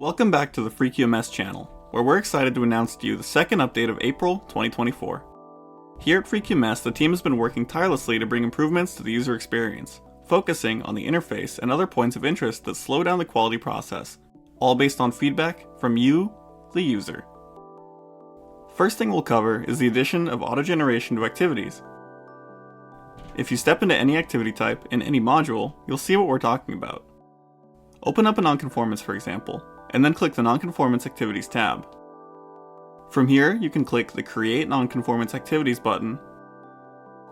Welcome back to the FreeQMS channel, where we're excited to announce to you the second update of April 2024. Here at FreeQMS, the team has been working tirelessly to bring improvements to the user experience, focusing on the interface and other points of interest that slow down the quality process, all based on feedback from you, the user. First thing we'll cover is the addition of auto-generation to activities. If you step into any activity type in any module, you'll see what we're talking about. Open up a nonconformance, for example, and then click the Nonconformance Activities tab. From here, you can click the Create Nonconformance Activities button,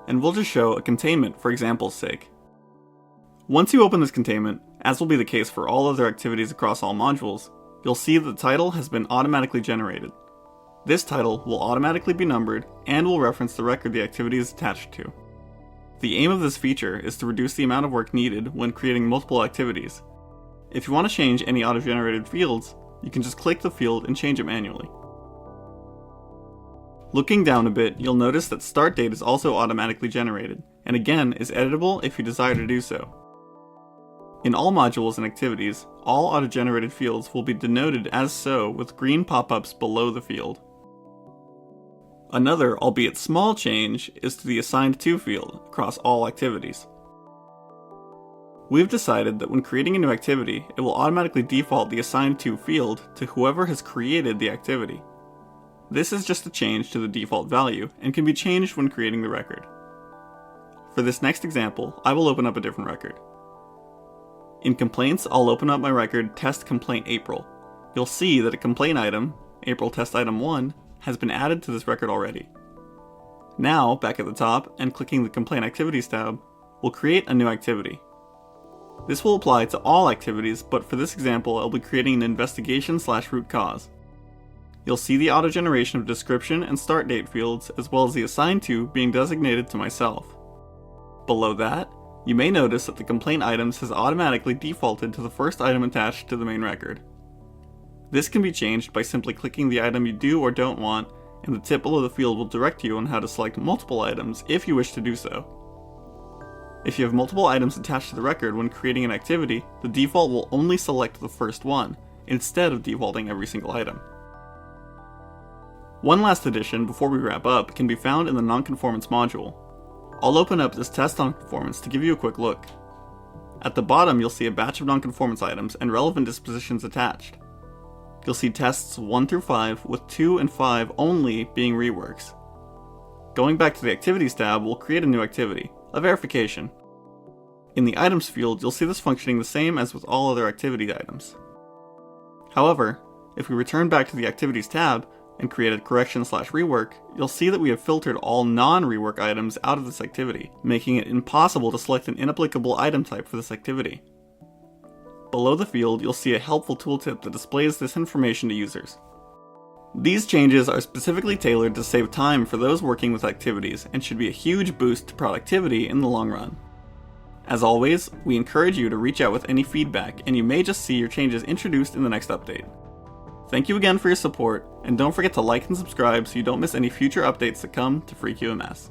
and we'll just show a containment for example's sake. Once you open this containment, as will be the case for all other activities across all modules, you'll see that the title has been automatically generated. This title will automatically be numbered and will reference the record the activity is attached to. The aim of this feature is to reduce the amount of work needed when creating multiple activities. If you want to change any auto-generated fields, you can just click the field and change it manually. Looking down a bit, you'll notice that start date is also automatically generated, and again is editable if you desire to do so. In all modules and activities, all auto-generated fields will be denoted as so with green pop-ups below the field. Another, albeit small change, is to the assigned to field across all activities. We've decided that when creating a new activity, it will automatically default the assigned to field to whoever has created the activity. This is just a change to the default value and can be changed when creating the record. For this next example, I will open up a different record. In Complaints, I'll open up my record Test Complaint April. You'll see that a complaint item, April Test Item 1, has been added to this record already. Now, back at the top and clicking the Complaint Activities tab, we'll create a new activity. This will apply to all activities, but for this example, I'll be creating an investigation/root cause. You'll see the auto-generation of description and start date fields, as well as the assigned to being designated to myself. Below that, you may notice that the complaint items has automatically defaulted to the first item attached to the main record. This can be changed by simply clicking the item you do or don't want, and the tip below the field will direct you on how to select multiple items if you wish to do so. If you have multiple items attached to the record when creating an activity, the default will only select the first one, instead of defaulting every single item. One last addition before we wrap up can be found in the Nonconformance module. I'll open up this test nonconformance to give you a quick look. At the bottom, you'll see a batch of nonconformance items and relevant dispositions attached. You'll see tests 1 through 5, with 2 and 5 only being reworks. Going back to the Activities tab, we'll create a new activity, a verification. In the Items field, you'll see this functioning the same as with all other activity items. However, if we return back to the Activities tab and create a correction/rework, you'll see that we have filtered all non-rework items out of this activity, making it impossible to select an inapplicable item type for this activity. Below the field, you'll see a helpful tooltip that displays this information to users. These changes are specifically tailored to save time for those working with activities and should be a huge boost to productivity in the long run. As always, we encourage you to reach out with any feedback, and you may just see your changes introduced in the next update. Thank you again for your support, and don't forget to like and subscribe so you don't miss any future updates that come to FreeQMS.